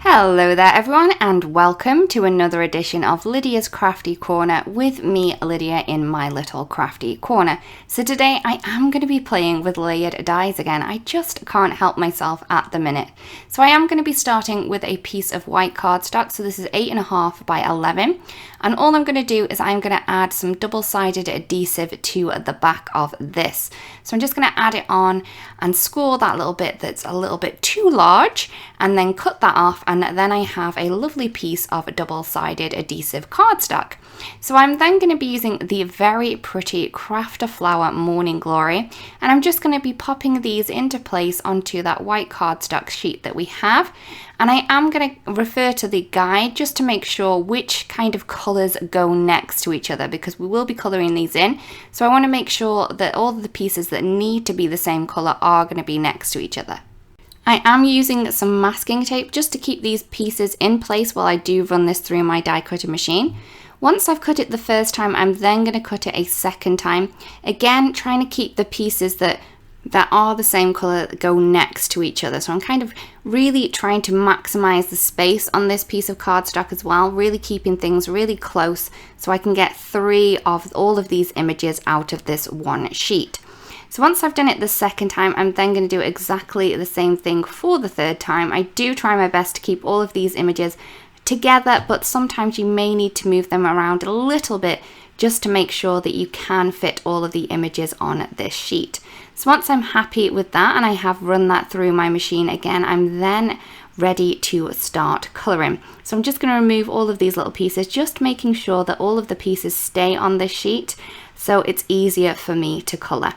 Hello there everyone, and welcome to another edition of Lydia's Crafty Corner with me, Lydia, in my little crafty corner. So today I am going to be playing with layered dies again. I just can't help myself at the minute. So I am going to be starting with a piece of white cardstock. So this is 8.5 by 11. And all I'm going to do is I'm going to add some double-sided adhesive to the back of this. So I'm just going to add it on and score that little bit that's a little bit too large, and then cut that off, and then I have a lovely piece of double-sided adhesive cardstock. So I'm then going to be using the very pretty Crafter Flower Morning Glory, and I'm just going to be popping these into place onto that white cardstock sheet that we have. And I am going to refer to the guide just to make sure which kind of colours go next to each other, because we will be colouring these in. So I want to make sure that all of the pieces that need to be the same colour are going to be next to each other. I am using some masking tape just to keep these pieces in place while I do run this through my die cutter machine. Once I've cut it the first time, I'm then going to cut it a second time. Again, trying to keep the pieces that are the same colour go next to each other. So I'm kind of really trying to maximize the space on this piece of cardstock as well, really keeping things really close so I can get 3 of all of these images out of this one sheet. So once I've done it the second time, I'm then going to do exactly the same thing for the third time. I do try my best to keep all of these images together, but sometimes you may need to move them around a little bit just to make sure that you can fit all of the images on this sheet. So once I'm happy with that and I have run that through my machine again, I'm then ready to start colouring. So I'm just going to remove all of these little pieces, just making sure that all of the pieces stay on this sheet so it's easier for me to colour.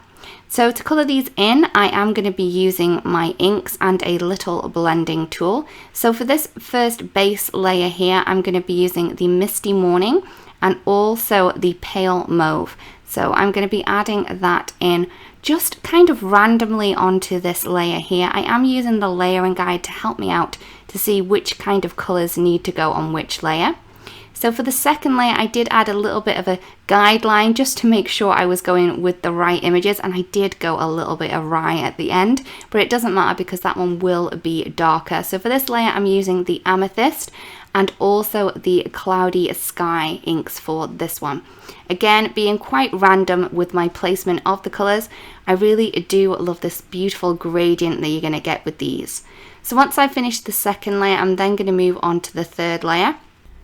So to colour these in, I am going to be using my inks and a little blending tool. So for this first base layer here, I'm going to be using the Misty Morning and also the Pale Mauve. So I'm going to be adding that in just kind of randomly onto this layer here. I am using the layering guide to help me out to see which kind of colours need to go on which layer. So for the second layer, I did add a little bit of a guideline just to make sure I was going with the right images, and I did go a little bit awry at the end, but it doesn't matter because that one will be darker. So for this layer, I'm using the Amethyst and also the Cloudy Sky inks for this one. Again, being quite random with my placement of the colours, I really do love this beautiful gradient that you're going to get with these. So once I finish the second layer, I'm then going to move on to the third layer.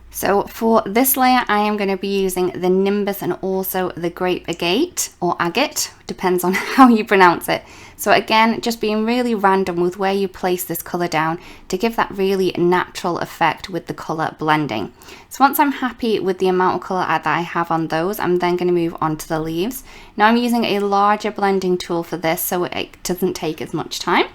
So for this layer, I am going to be using the Nimbus and also the Grape Agate, or Agate, depends on how you pronounce it. So again, just being really random with where you place this colour down to give that really natural effect with the colour blending. So once I'm happy with the amount of colour that I have on those, I'm then going to move on to the leaves. Now I'm using a larger blending tool for this so it doesn't take as much time.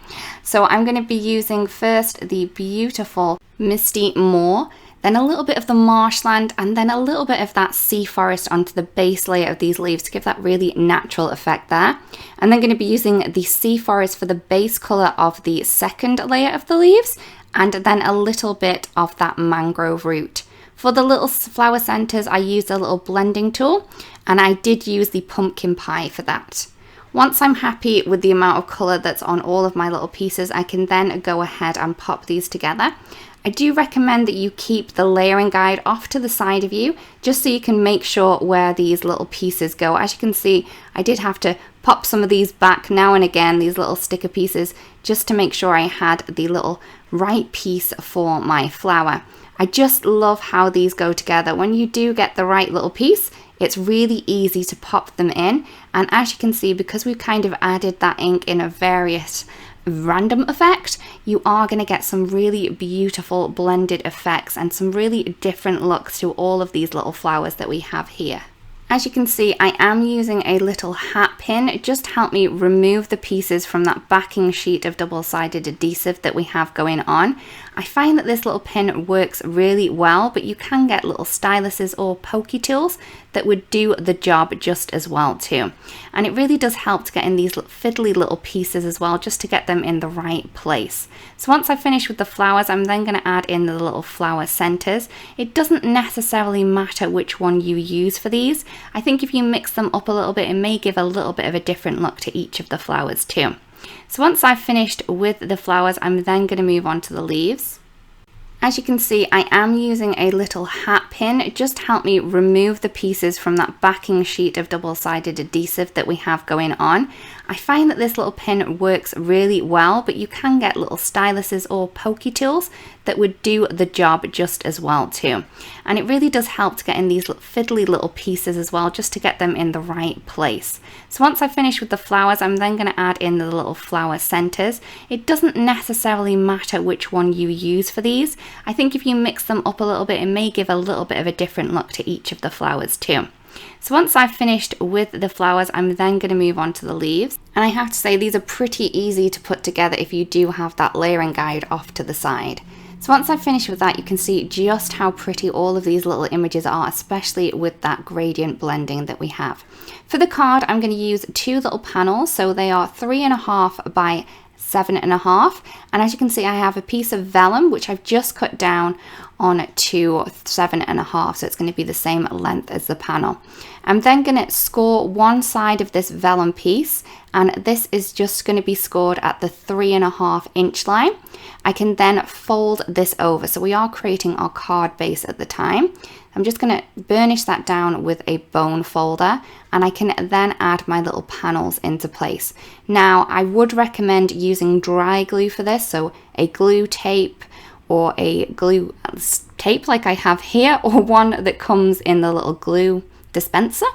So I'm going to be using first the beautiful Misty Moor, then a little bit of the Marshland, and then a little bit of that sea forest onto the base layer of these leaves to give that really natural effect there. I'm then going to be using the sea forest for the base colour of the second layer of the leaves, and then a little bit of that mangrove root. For the little flower centres, I used a little blending tool, and I did use the pumpkin pie for that. Once I'm happy with the amount of colour that's on all of my little pieces, I can then go ahead and pop these together. I do recommend that you keep the layering guide off to the side of you, just so you can make sure where these little pieces go. As you can see, I did have to pop some of these back now and again, these little sticker pieces, just to make sure I had the little right piece for my flower. I just love how these go together. When you do get the right little piece, it's really easy to pop them in. And as you can see, because we've kind of added that ink in a various random effect, you are going to get some really beautiful blended effects and some really different looks to all of these little flowers that we have here. As you can see, I am using a little hat pin just to help me remove the pieces from that backing sheet of double-sided adhesive that we have going on. I find that this little pin works really well, but you can get little styluses or pokey tools that would do the job just as well too. And it really does help to get in these fiddly little pieces as well, just to get them in the right place. So once I've finished with the flowers, I'm then going to add in the little flower centers. It doesn't necessarily matter which one you use for these. I think if you mix them up a little bit, it may give a little bit of a different look to each of the flowers too. So once I've finished with the flowers, I'm then going to move on to the leaves. As you can see, I am using a little hat pin just to help me remove the pieces from that backing sheet of double-sided adhesive that we have going on. I find that this little pin works really well, but you can get little styluses or pokey tools that would do the job just as well too. And it really does help to get in these fiddly little pieces as well, just to get them in the right place. So once I finish with the flowers, I'm then going to add in the little flower centers. It doesn't necessarily matter which one you use for these. I think if you mix them up a little bit, it may give a little bit of a different look to each of the flowers too. So once I've finished with the flowers, I'm then going to move on to the leaves. And I have to say, these are pretty easy to put together if you do have that layering guide off to the side. So once I've finished with that, you can see just how pretty all of these little images are, especially with that gradient blending that we have. For the card, I'm going to use 2 little panels. So they are 3.5 by 7.5, and as you can see, I have a piece of vellum which I've just cut down on to 7.5, so it's going to be the same length as the panel. I'm then going to score one side of this vellum piece, and this is just going to be scored at the 3.5 inch line. I can then fold this over, so we are creating our card base at the time. I'm just going to burnish that down with a bone folder, and I can then add my little panels into place. Now, I would recommend using dry glue for this, so a glue tape or a glue tape like I have here, or one that comes in the little glue dispenser.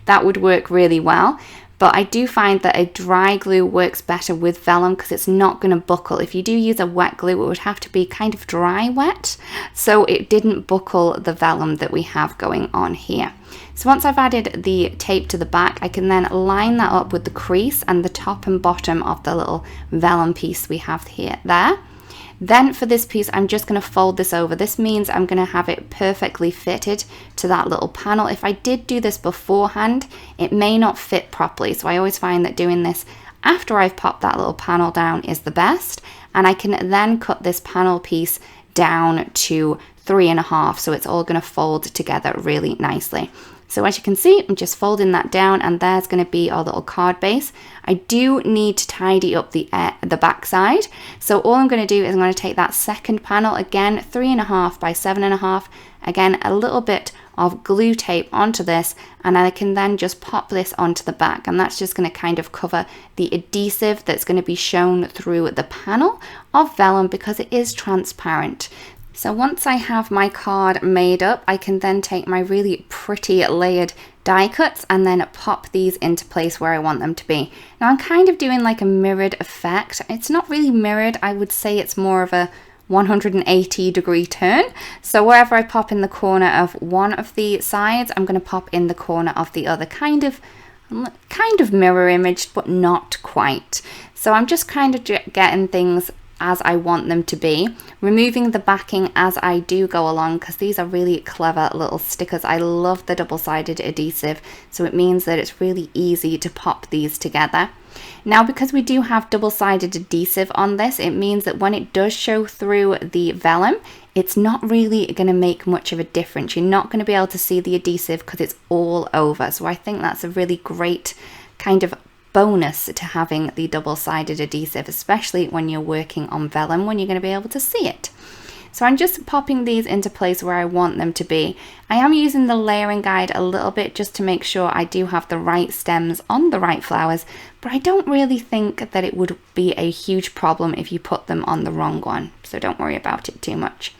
That would work really well. But I do find that a dry glue works better with vellum because it's not going to buckle. If you do use a wet glue, it would have to be kind of dry wet, so it didn't buckle the vellum that we have going on here. So once I've added the tape to the back, I can then line that up with the crease and the top and bottom of the little vellum piece we have there. Then for this piece, I'm just going to fold this over. This means I'm going to have it perfectly fitted to that little panel. If I did do this beforehand, it may not fit properly. So I always find that doing this after I've popped that little panel down is the best. And I can then cut this panel piece down to 3.5. So it's all going to fold together really nicely. So as you can see, I'm just folding that down, and there's going to be our little card base. I do need to tidy up the back side. So all I'm going to do is I'm going to take that second panel, again 3.5 by 7.5, again a little bit of glue tape onto this, and I can then just pop this onto the back, and that's just going to kind of cover the adhesive that's going to be shown through the panel of vellum because it is transparent. So once I have my card made up, I can then take my really pretty layered die cuts and then pop these into place where I want them to be. Now I'm kind of doing like a mirrored effect. It's not really mirrored, I would say it's more of a 180-degree turn. So wherever I pop in the corner of one of the sides, I'm going to pop in the corner of the other, kind of mirror image, but not quite. So I'm just kind of getting things as I want them to be, removing the backing as I do go along because these are really clever little stickers. I love the double-sided adhesive, so it means that it's really easy to pop these together. Now, because we do have double-sided adhesive on this, it means that when it does show through the vellum, it's not really going to make much of a difference. You're not going to be able to see the adhesive because it's all over. So I think that's a really great kind of bonus to having the double-sided adhesive, especially when you're working on vellum, when you're going to be able to see it. So I'm just popping these into place where I want them to be. I am using the layering guide a little bit just to make sure I do have the right stems on the right flowers, but I don't really think that it would be a huge problem if you put them on the wrong one, so don't worry about it too much.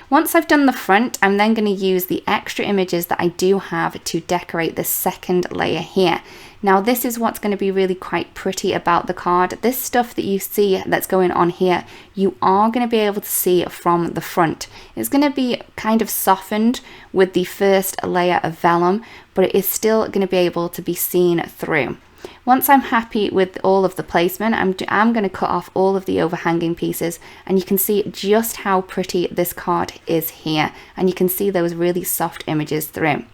Once I've done the front, I'm then going to use the extra images that I do have to decorate the second layer here. Now this is what's going to be really quite pretty about the card. This stuff that you see that's going on here, you are going to be able to see from the front. It's going to be kind of softened with the first layer of vellum, but it is still going to be able to be seen through. Once I'm happy with all of the placement, I'm going to cut off all of the overhanging pieces, and you can see just how pretty this card is here, and you can see those really soft images through.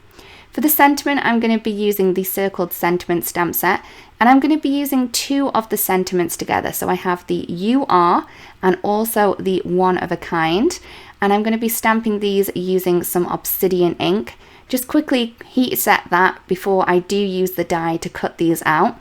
For the sentiment, I'm going to be using the circled sentiment stamp set, and I'm going to be using two of the sentiments together. So I have the You Are and also the One of a Kind, and I'm going to be stamping these using some Obsidian ink. Just quickly heat set that before I do use the die to cut these out.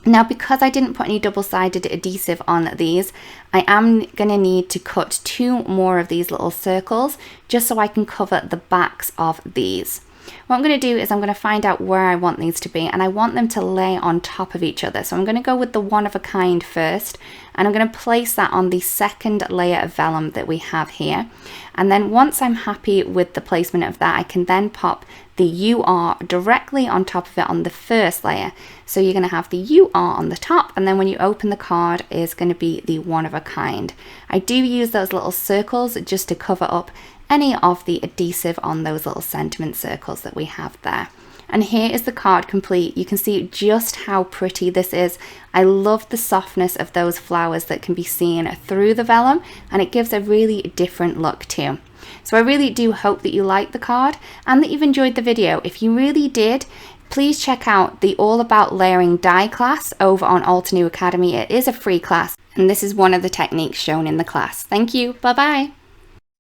Now, because I didn't put any double-sided adhesive on these, I am going to need to cut 2 more of these little circles just so I can cover the backs of these. What I'm going to do is I'm going to find out where I want these to be, and I want them to lay on top of each other. So I'm going to go with the one of a kind first, and I'm going to place that on the second layer of vellum that we have here. And then once I'm happy with the placement of that, I can then pop the UR directly on top of it on the first layer. So you're going to have the UR on the top, and then when you open the card is going to be the one of a kind. I do use those little circles just to cover up any of the adhesive on those little sentiment circles that we have there. And here is the card complete. You can see just how pretty this is. I love the softness of those flowers that can be seen through the vellum, and it gives a really different look too. So I really do hope that you liked the card and that you've enjoyed the video. If you really did, please check out the All About Layering Die class over on Altenew Academy. It is a free class, and this is one of the techniques shown in the class. Thank you. Bye-bye.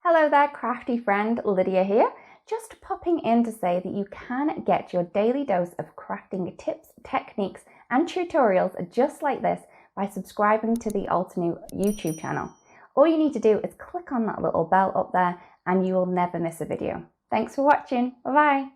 Hello there, crafty friend, Lydia here. Just popping in to say that you can get your daily dose of crafting tips, techniques, and tutorials just like this by subscribing to the Altenew YouTube channel. All you need to do is click on that little bell up there and you will never miss a video. Thanks for watching. Bye-bye.